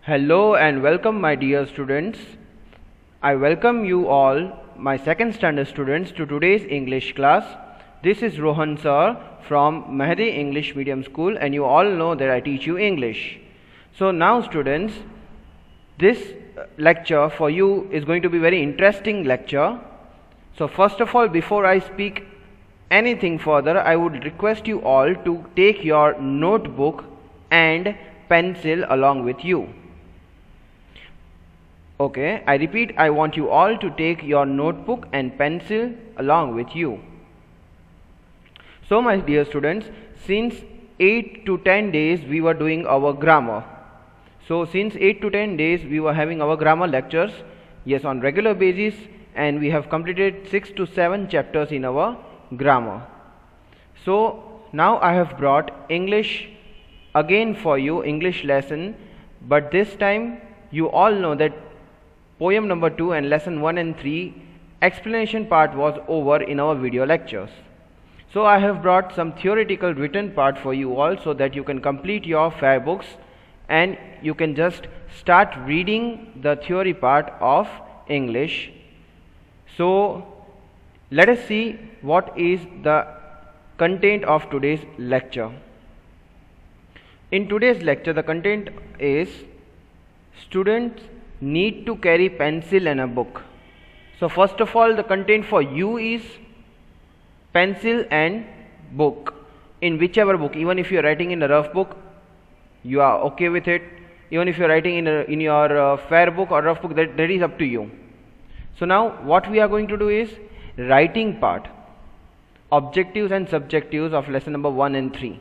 Hello and welcome, my dear students. I welcome you all, my second standard students, to today's English class. This is Rohan sir from Mehdi English Medium School, and you all know that I teach you English. So now students, this lecture for you is going to be very interesting lecture. So first of all, before I speak anything further, I would request you all to take your notebook and pencil along with you. Okay, I repeat, I want you all to take your notebook and pencil along with you. So my dear students, since 8 to 10 days we were doing our grammar. So since 8 to 10 days we were having our grammar lectures, yes, on regular basis, and we have completed 6 to 7 chapters in our grammar. So now I have brought English again for you, English lesson, but this time you all know that poem number 2 and lesson 1 and 3 explanation part was over in our video lectures. So I have brought some theoretical written part for you all so that you can complete your fair books and you can just start reading the theory part of English. So let us see what is the content of today's lecture. In today's lecture, the content is students need to carry pencil and a book. So first of all, the content for you is pencil and book, in whichever book. Even if you are writing in a rough book, you are okay with it. Even if you are writing in your fair book or rough book, that is up to you. So now what we are going to do is writing part, objectives and subjectives of lesson number 1 and 3.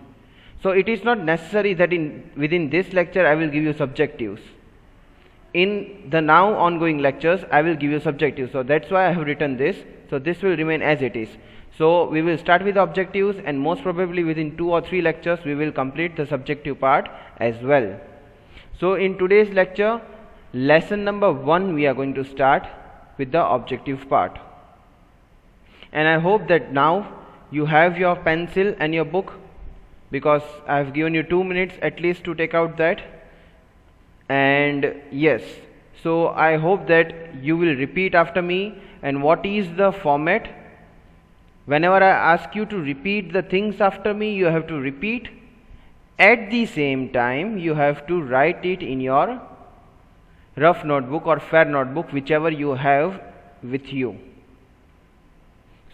So it is not necessary that within this lecture I will give you subjectives. In the now ongoing lectures I will give you subjectives, so that's why I have written this. So this will remain as it is. So we will start with the objectives, and most probably within 2 or 3 lectures we will complete the subjective part as well. So in today's lecture, lesson number 1, we are going to start with the objective part, and I hope that now you have your pencil and your book, because I have given you 2 minutes at least to take out that. And yes, so I hope that you will repeat after me. And what is the format? Whenever I ask you to repeat the things after me, you have to repeat. At the same time, you have to write it in your rough notebook or fair notebook, whichever you have with you.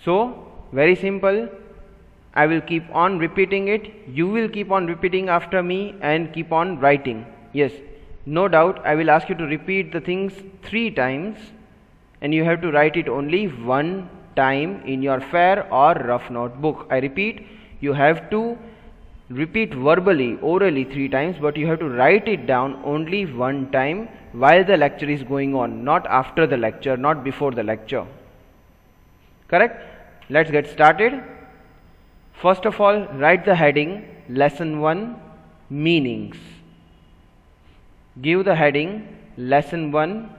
So very simple. I will keep on repeating it. You will keep on repeating after me and keep on writing. Yes, no doubt I will ask you to repeat the things 3 times, and you have to write it only 1 time in your fair or rough notebook. I repeat, you have to repeat verbally, orally 3 times, but you have to write it down only 1 time while the lecture is going on, not after the lecture, not before the lecture. Correct? Let's get started. First of all, write the heading lesson 1 meanings. Give the heading lesson 1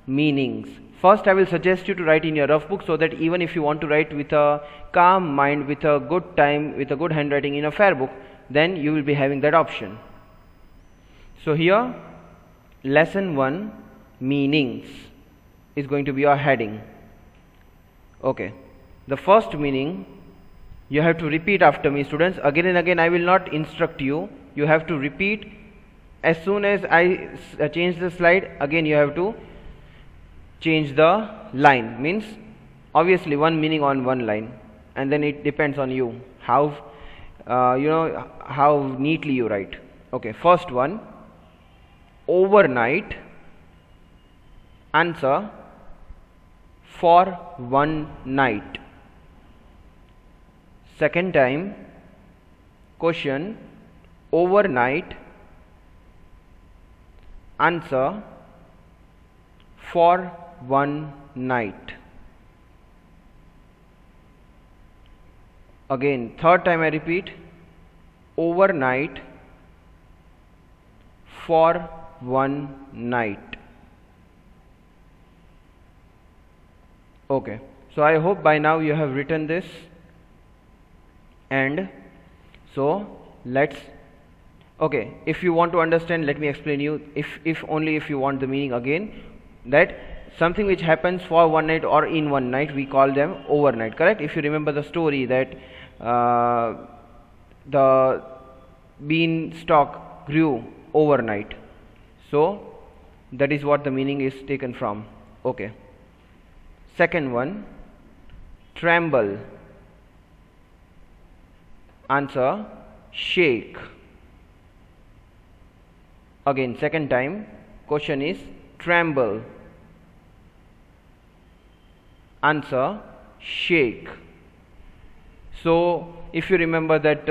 meanings. First, I will suggest you to write in your rough book, so that even if you want to write with a calm mind, with a good time, with a good handwriting in a fair book, then you will be having that option. So here, lesson 1 meanings is going to be your heading. Okay, the first meaning you have to repeat after me, students. Again and again I will not instruct you. You have to repeat. As soon as I change the slide, again you have to change the line. Means obviously one meaning on one line, and then it depends on you how how neatly you write. Okay, first one, overnight. Answer, for one night. Second time, question, overnight. Answer, for one night. Again, third time I repeat, overnight, for one night. Okay, so I hope by now you have written this, and so let's Okay, if you want to understand, let me explain you, if only if you want the meaning again, that something which happens for one night or in one night, we call them overnight, correct? If you remember the story that the beanstalk grew overnight, so that is what the meaning is taken from. Okay, second one, tremble. Answer, shake. Again, second time, question is tremble. Answer, shake. So if you remember that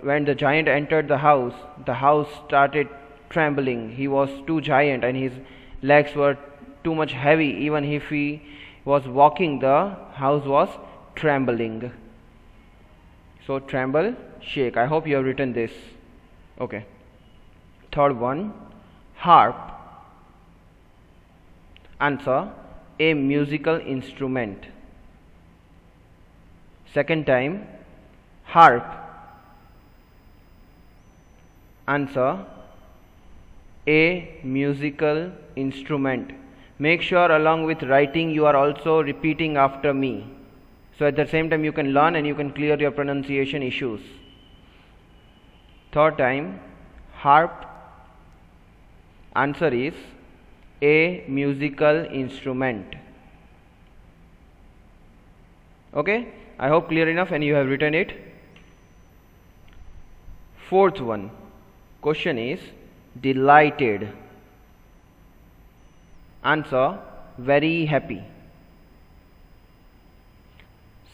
when the giant entered the house started trembling. He was too giant and his legs were too much heavy. Even if he was walking, the house was trembling. So tremble, shake. I hope you have written this. Okay. Third one, harp. Answer, a musical instrument. Second time, harp. Answer, a musical instrument. Make sure along with writing you are also repeating after me. So at the same time you can learn and you can clear your pronunciation issues. Third time, harp. Answer is a musical instrument. Okay, I hope clear enough and you have written it. Fourth one, question is delighted. Answer, very happy.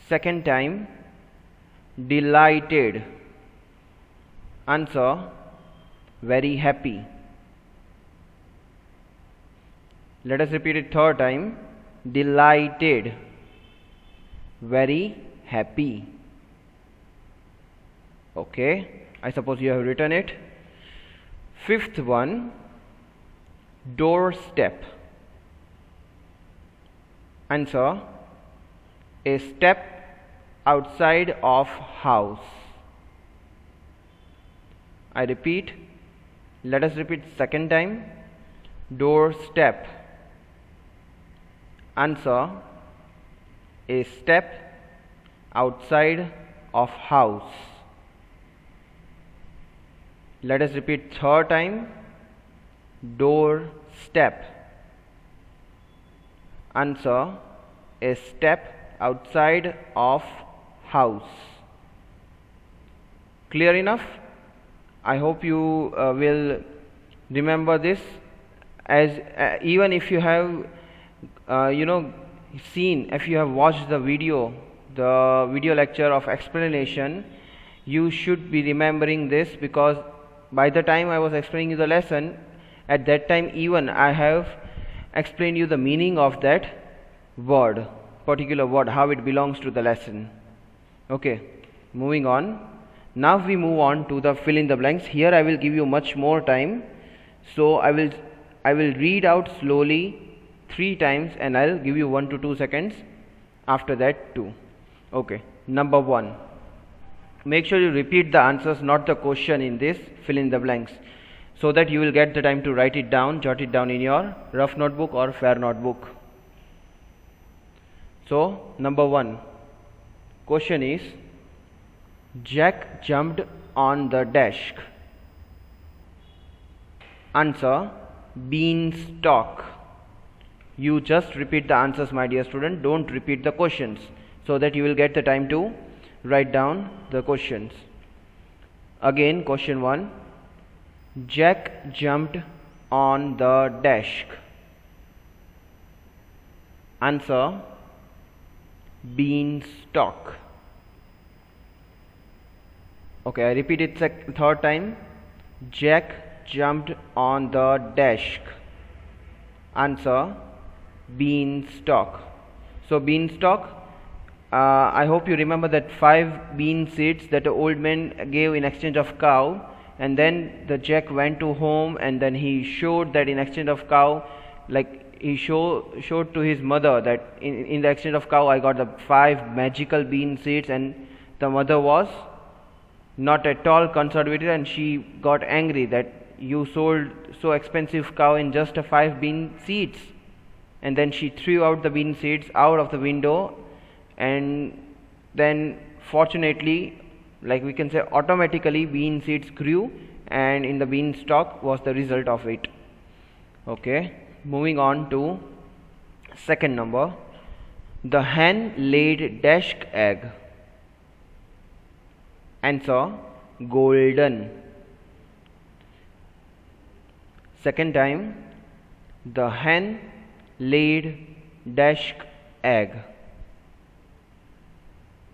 Second time, delighted. Answer, very happy. Let us repeat it third time, delighted, very happy. Okay, I suppose you have written it. Fifth one, doorstep. Answer, a step outside of house. I repeat, let us repeat second time, doorstep. Answer, a step outside of house. Let us repeat third time, doorstep. Answer, a step outside of house. Clear enough? I hope you will remember this, as even if you have seen, if you have watched the video lecture of explanation, you should be remembering this, because by the time I was explaining you the lesson, at that time even I have explained you the meaning of that word, particular word, how it belongs to the lesson. Okay, moving on. Now we move on to the fill in the blanks. Here I will give you much more time, so I will read out slowly 3 times and I'll give you 1 to 2 seconds after that too. Okay, number 1. Make sure you repeat the answers, not the question in this fill in the blanks, so that you will get the time to write it down, jot it down in your rough notebook or fair notebook. So number 1, question is, Jack jumped on the desk. Answer, beanstalk. You just repeat the answers, my dear student. Don't repeat the questions, so that you will get the time to write down the questions. Again, question 1, Jack jumped on the desk. Answer, beanstalk. Okay, I repeat it third time. Jack jumped on the desk. Answer, beanstalk. So beanstalk, I hope you remember that 5 bean seeds that the old man gave in exchange of cow, and then the Jack went to home and then he showed that in exchange of cow, like he showed to his mother that in the exchange of cow I got the 5 magical bean seeds, and the mother was not at all conservative, and she got angry that you sold so expensive cow in just 5 bean seeds. And then she threw out the bean seeds out of the window, and then fortunately, like we can say automatically, bean seeds grew, and in the beanstalk was the result of it. Okay, moving on to second number. The hen laid dash egg. Answer: golden. Second time. The hen laid dash egg.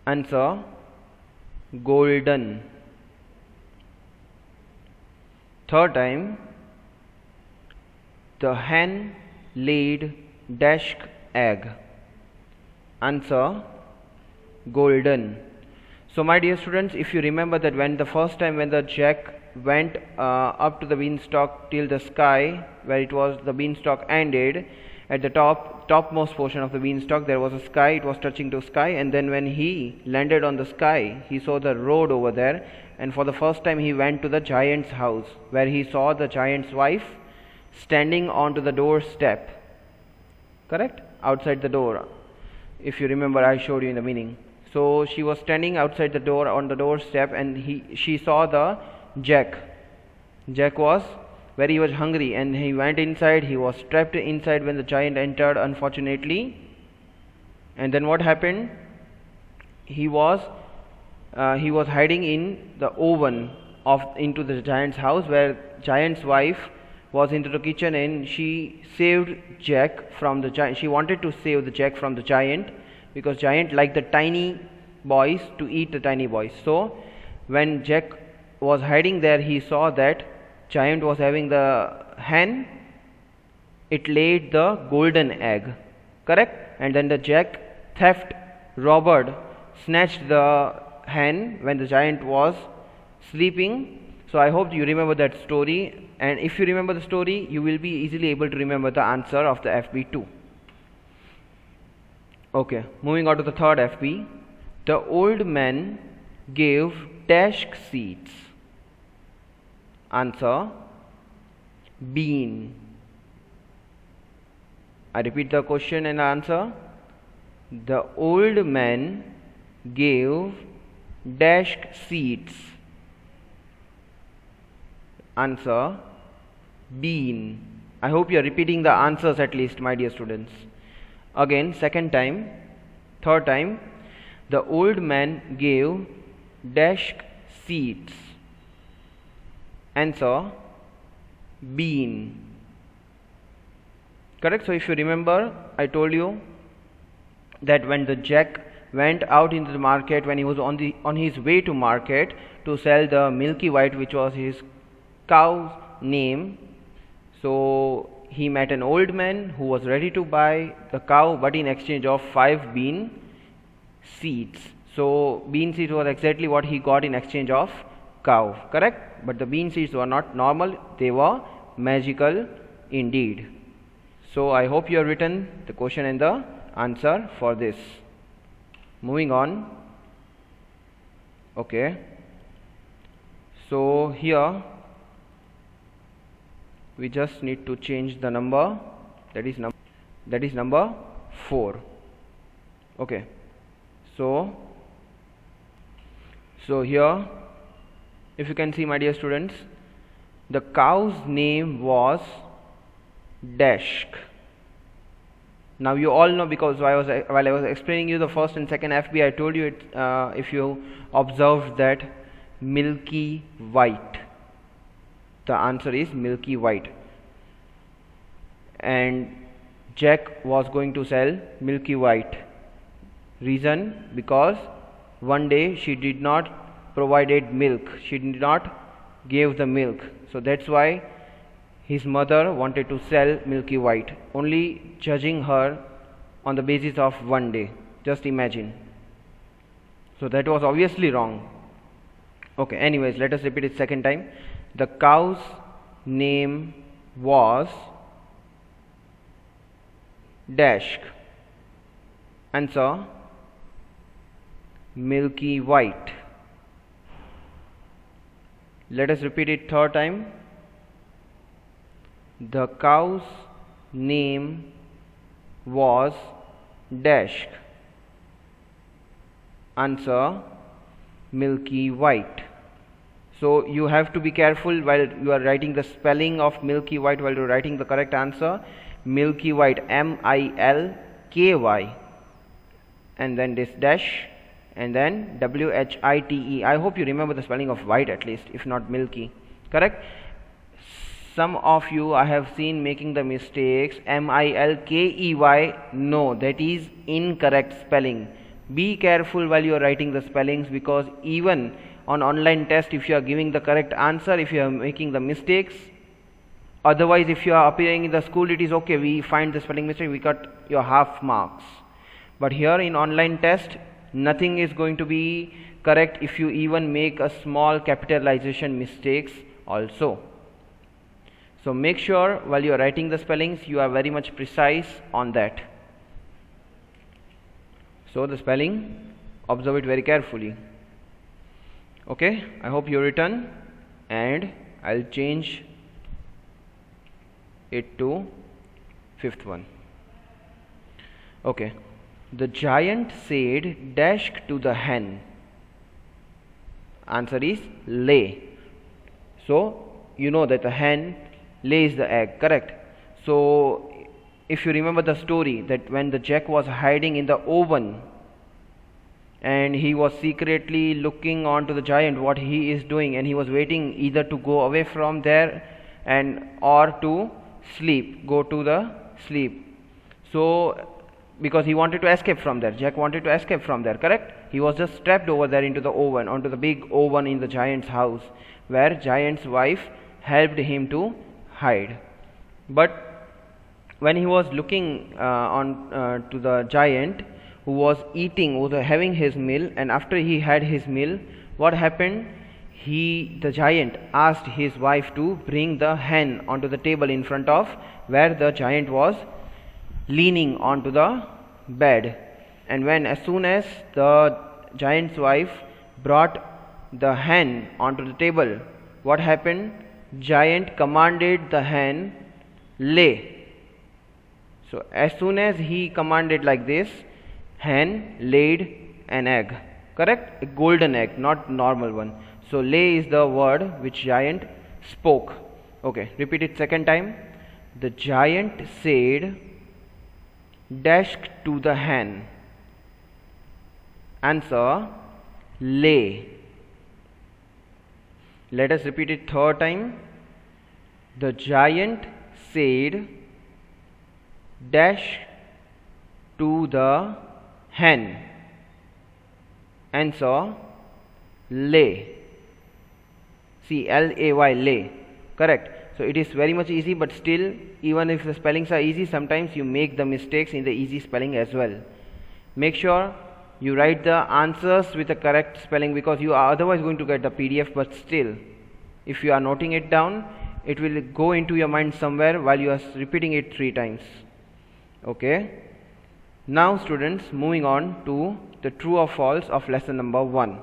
Answer: golden. Third time. The hen laid dash egg. Answer: golden. So my dear students, if you remember that when the first time when the jack went up to the beanstalk till the sky, where it was the beanstalk ended, at the topmost portion of the beanstalk there was a sky, it was touching to sky, and then when he landed on the sky, he saw the road over there, and for the first time he went to the giant's house, where he saw the giant's wife standing onto the doorstep. Correct? Outside the door. If you remember, I showed you in the meaning. So she was standing outside the door on the doorstep, and she saw the jack. Jack was very much hungry, and he went inside. He was trapped inside when the giant entered, unfortunately. And then what happened? He was hiding in the oven into the giant's house, where giant's wife was into the kitchen, and she saved Jack from the giant. She wanted to save the Jack from the giant, because giant liked the tiny boys to eat the tiny boys. So when Jack was hiding there, he saw that giant was having the hen. It laid the golden egg. Correct? And then the Jack robber snatched the hen when the giant was sleeping. So I hope you remember that story, and if you remember the story, you will be easily able to remember the answer of the FB2. Okay, moving on to the third FB. The old man gave dash seeds. Answer: bean. I repeat the question and answer. The old man gave dash seeds. Answer: bean. I hope you are repeating the answers at least, my dear students. Again, second time, third time. The old man gave dash seeds. Answer: bean. Correct? So if you remember, I told you that when the Jack went out into the market, when he was on his way to market to sell the Milky White, which was his cow's name, so he met an old man who was ready to buy the cow, but in exchange of 5 bean seeds. So bean seeds was exactly what he got in exchange of cow. Correct? But the bean seeds were not normal, they were magical indeed. So I hope you have written the question and the answer for this. Moving on. Okay, so here we just need to change the number, that is number 4. Okay, so here, if you can see, my dear students, the cow's name was dash. Now you all know, because while I was explaining you the first and second FB, I told you it, if you observed that Milky White, the answer is Milky White, and Jack was going to sell Milky White. Reason: because one day she did not provided milk, she did not give the milk, so that's why his mother wanted to sell Milky White, only judging her on the basis of one day. Just imagine. So that was obviously wrong. Okay, anyways, let us repeat it second time. The cow's name was dash. Answer: Milky White. Let us repeat it third time. The cow's name was dash. Answer, Milky White. So you have to be careful while you are writing the spelling of Milky White, while you are writing the correct answer. Milky White, MILKY, and then this dash, and then WHITE. I hope you remember the spelling of white at least, if not milky. Correct? Some of you I have seen making the mistakes. MILKEY. No, that is incorrect spelling. Be careful while you are writing the spellings, because even on online test, if you are giving the correct answer, if you are making the mistakes, otherwise if you are appearing in the school, it is okay, we find the spelling mistake, we cut your half marks. But here in online test, nothing is going to be correct if you even make a small capitalization mistakes also. So make sure while you are writing the spellings, you are very much precise on that. So the spelling, observe it very carefully. Okay, I hope you return, and I'll change it to fifth one. Okay, the giant said dash to the hen. Answer is lay. So you know that the hen lays the egg, correct? So if you remember the story, that when the Jack was hiding in the oven and he was secretly looking onto the giant what he is doing, and he was waiting either to go away from there or to sleep, go to the sleep. So because he wanted to escape from there, Jack wanted to escape from there, correct? He was just trapped over there into the oven, onto the big oven in the giant's house, where giant's wife helped him to hide. But when he was looking to the giant, who was eating, was having his meal, and after he had his meal, what happened? The giant asked his wife to bring the hen onto the table in front of where the giant was leaning onto the bed. And as soon as the giant's wife brought the hen onto the table, what happened? Giant commanded the hen, lay. So as soon as he commanded like this, hen laid an egg, correct? A golden egg, not normal one. So lay is the word which giant spoke. Okay, repeat it second time. The giant said dash to the hen. Answer, lay. Let us repeat it third time. The giant said dash to the hen. Answer, lay. See, L-A-Y, lay. Correct. So it is very much easy, but still, even if the spellings are easy, sometimes you make the mistakes in the easy spelling as well. Make sure you write the answers with the correct spelling, because you are otherwise going to get the PDF, but still, if you are noting it down, it will go into your mind somewhere while you are repeating it 3 times. Okay. Now students, moving on to the true or false of lesson number 1.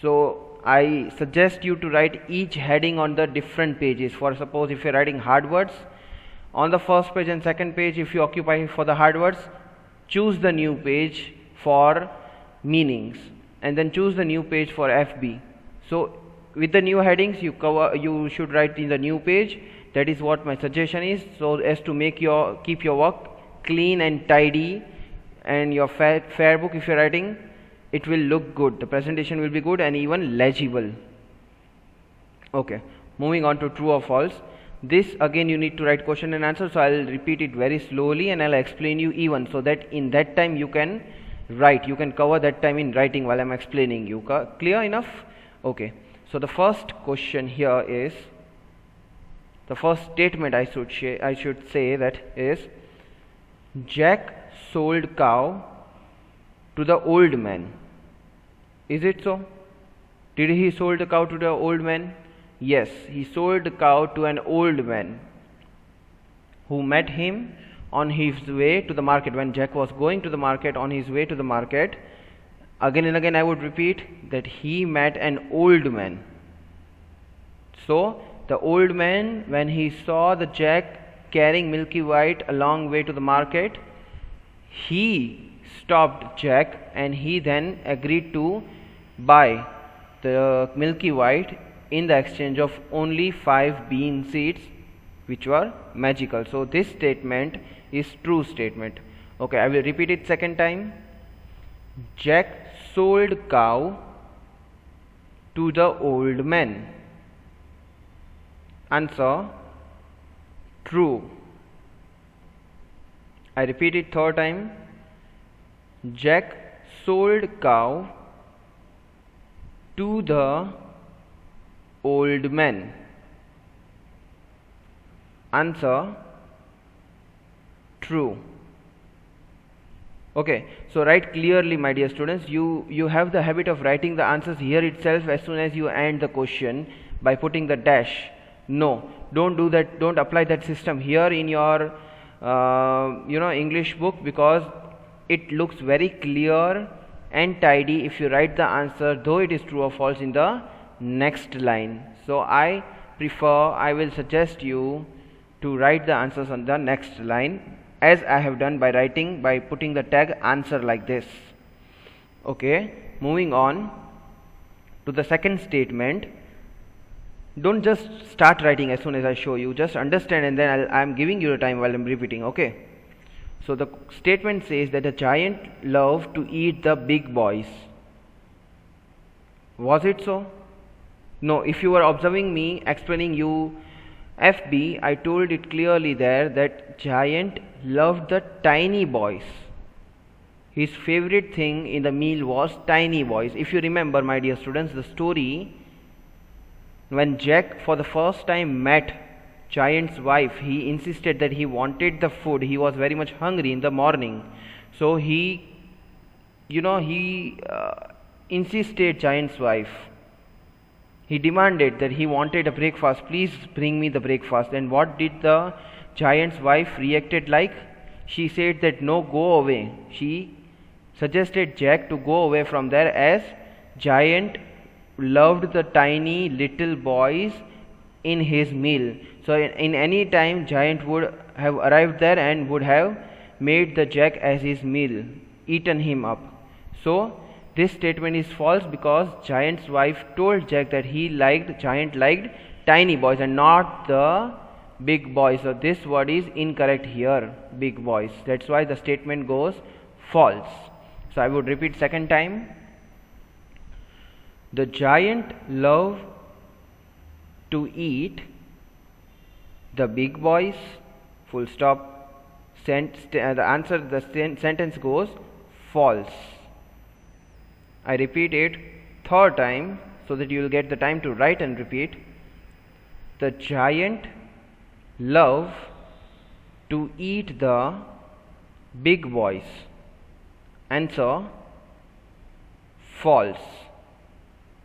So I suggest you to write each heading on the different pages. For suppose if you are writing hard words, on the first page and second page, if you occupy for the hard words, choose the new page for meanings, and then choose the new page for FB. So with the new headings, you should write in the new page. That is what my suggestion is, so as to keep your work clean and tidy, and your fair book, if you are writing, it will look good, the presentation will be good and even legible. Okay, moving on to true or false. This again you need to write question and answer, so I will repeat it very slowly and I will explain you even, so that in that time you can write, you can cover that time in writing while I am explaining you. Clear enough? Okay, so the first question here is, the first statement I should say that is, Jack sold cow to the old man. Is it so? Did he sold the cow to the old man? Yes, he sold the cow to an old man who met him on his way to the market. When Jack was going to the market, on his way to the market, again and again I would repeat that he met an old man. So the old man, when he saw the Jack carrying Milky White a long way to the market, he stopped Jack and he then agreed to buy the Milky White in the exchange of only 5 bean seeds, which were magical. So this statement is true statement. Okay, I will repeat it second time. Jack sold cow to the old man. Answer true. I repeat it third time. Jack sold cow to the old man. Answer true. Okay, so write clearly, my dear students. You have the habit of writing the answers here itself as soon as you end the question by putting the dash. No, don't do that. Don't apply that system here in your English book, because it looks very clear and tidy if you write the answer, though it is true or false, in the next line. So I will suggest you to write the answers on the next line, as I have done by putting the tag answer like this. Okay, moving on to the second statement. Don't just start writing as soon as I show you, just understand, and then I am giving you the time while I am repeating. Okay, so the statement says that the giant loved to eat the big boys. Was it so? No, if you were observing me explaining you FB, I told it clearly there that giant loved the tiny boys. His favorite thing in the meal was tiny boys. If you remember, my dear students, the story, when Jack for the first time met giant's wife, he insisted that he wanted the food. He was very much hungry in the morning. So he insisted giant's wife. He demanded that he wanted a breakfast. Please bring me the breakfast. And what did the giant's wife reacted like? She said that no, go away. She suggested Jack to go away from there, as giant loved the tiny little boys in his meal. So in any time, giant would have arrived there and would have made the Jack as his meal, eaten him up. So this statement is false, because giant's wife told Jack that giant liked tiny boys and not the big boys. So this word is incorrect here, big boys. That's why the statement goes false. So I would repeat second time. The giant loved to eat the big boys, full stop. The sentence goes false. I repeat it third time so that you will get the time to write and repeat. The giant loved to eat the big boys. Answer false.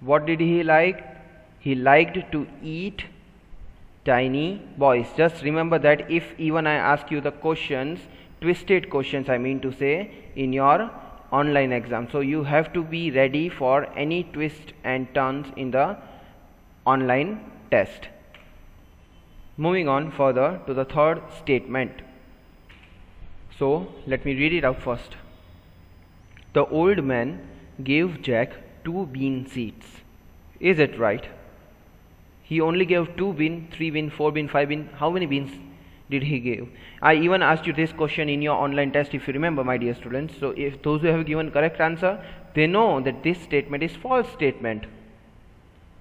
What did he like? He liked to eat tiny boys. Just remember that if even I ask you the questions, twisted questions I mean to say, in your online exam, so you have to be ready for any twist and turns in the online test. Moving on further to the third statement. So let me read it out first. The old man gave Jack 2 bean seeds. Is it right? He only gave 2 bean, 3 bean, 4 bean, 5 bean. How many beans did he give? I even asked you this question in your online test, if you remember, my dear students. So if those who have given correct answer, they know that this statement is false statement.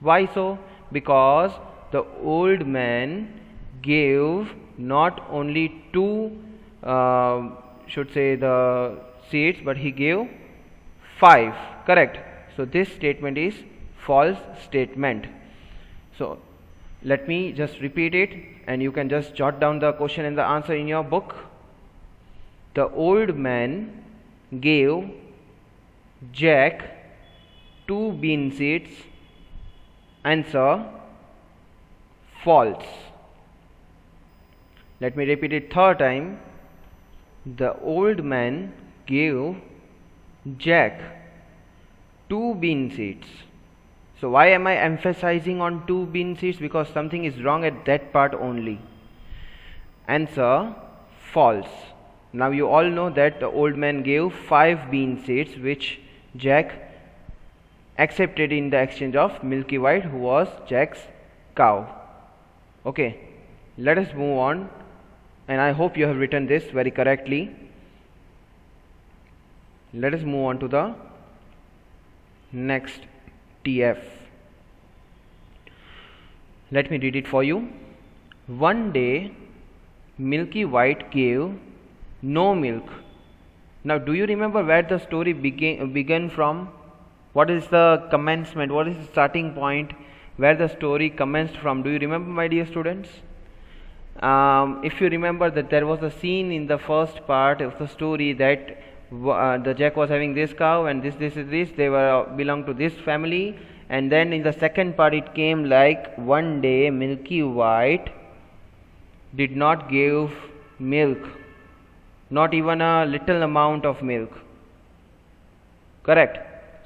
Why so? Because the old man gave not only 2 the seeds, but he gave 5. Correct. So this statement is false statement. So let me just repeat it, and you can just jot down the question and the answer in your book. The old man gave Jack 2 bean seeds. Answer false. Let me repeat it third time. The old man gave Jack 2 bean seeds. So why am I emphasizing on 2 bean seeds? Because something is wrong at that part only. Answer false. Now you all know that the old man gave 5 bean seeds which Jack accepted in the exchange of Milky White, who was Jack's cow. Okay, let us move on, and I hope you have written this very correctly. Let us move on to the next TF. Let me read it for you. One day Milky White gave no milk. Now do you remember where the story began from? What is the commencement? What is the starting point where the story commenced from? Do you remember, my dear students? If you remember that there was a scene in the first part of the story that the Jack was having this cow and this, they were belong to this family, and then in the second part it came like one day Milky White did not give milk, not even a little amount of milk. Correct.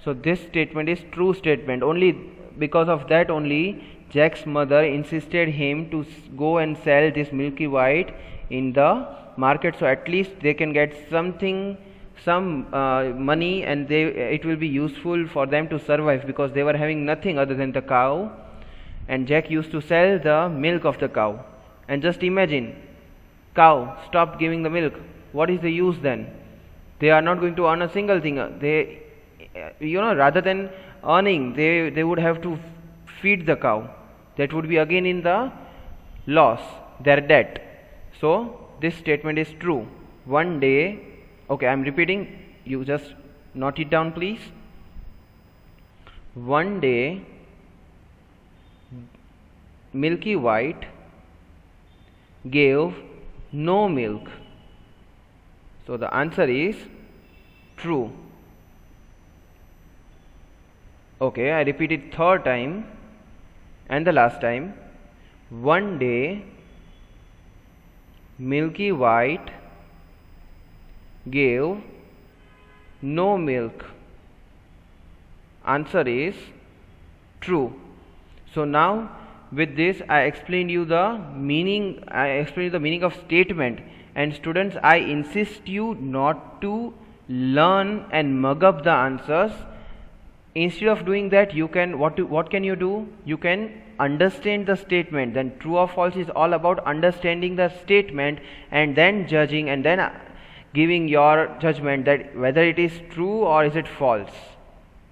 So this statement is true statement. Only because of that only Jack's mother insisted him to go and sell this Milky White in the market, so at least they can get something, some money, and it will be useful for them to survive, because they were having nothing other than the cow, and Jack used to sell the milk of the cow. And just imagine, cow stopped giving the milk. What is the use then? They are not going to earn a single thing. They, rather than earning, they would have to feed the cow. That would be again in the loss, their debt. So this statement is true. One day, okay, I am repeating, you just note it down please. One day Milky White gave no milk. So the answer is true. Okay, I repeat it third time and the last time. One day Milky White gave no milk. Answer is true. So now with this I explained you the meaning. Of statement. And students, I insist you not to learn and mug up the answers. Instead of doing that, you can what can you do? You can understand the statement. Then true or false is all about understanding the statement and then judging and then giving your judgment that whether it is true or is it false.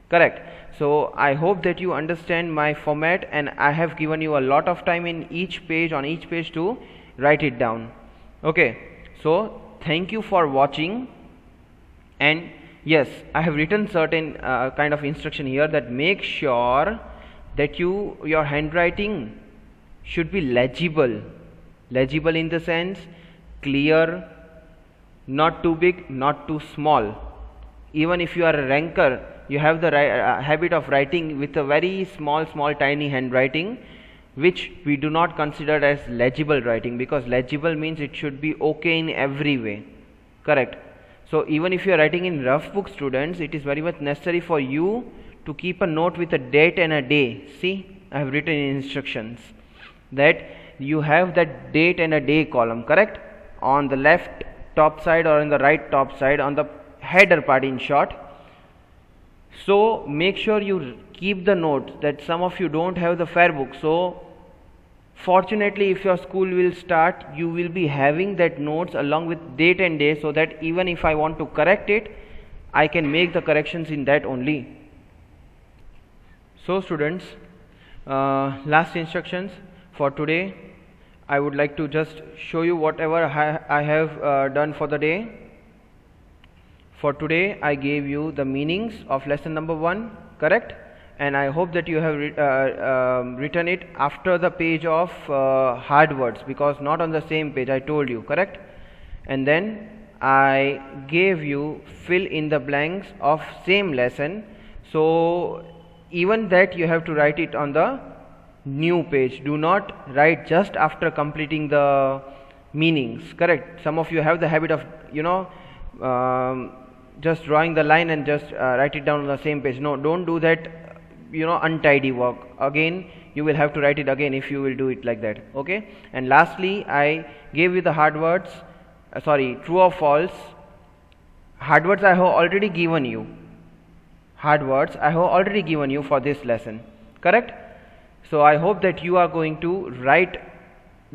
Correct. So I hope that you understand my format, and I have given you a lot of time in each page, on each page, to write it down. Okay, so thank you for watching. And yes, I have written certain kind of instruction here, that make sure that your handwriting should be legible. Legible in the sense clear, not too big, not too small. Even if you are a ranker, you have the habit of writing with a very small tiny handwriting, which we do not consider as legible writing, because legible means it should be okay in every way. Correct. So even if you are writing in rough book, students, it is very much necessary for you to keep a note with a date and a day. See, I have written in instructions that you have that date and a day column, correct, on the left top side or on the right top side, on the header part in short. So make sure you keep the notes. That some of you don't have the fair book, so fortunately if your school will start, you will be having that notes along with date and day, so that even if I want to correct it, I can make the corrections in that only. So students, last instructions for today, I would like to just show you whatever I have done for the day. For today I gave you the meanings of lesson number 1, correct, and I hope that you have written it after the page of hard words, because not on the same page, I told you, correct. And then I gave you fill in the blanks of same lesson, so even that you have to write it on the new page. Do not write just after completing the meanings, correct. Some of you have the habit of just drawing the line and just write it down on the same page. No, don't do that. untidy work. Again you will have to write it again if you will do it like that. Okay, and lastly I gave you the hard words, true or false. Hard words I have already given you. Hard words I have already given you for this lesson, correct? So I hope that you are going to write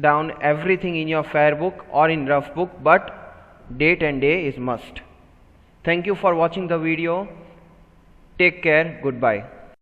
down everything in your fair book or in rough book, but date and day is must. Thank you for watching the video. Take care. Goodbye.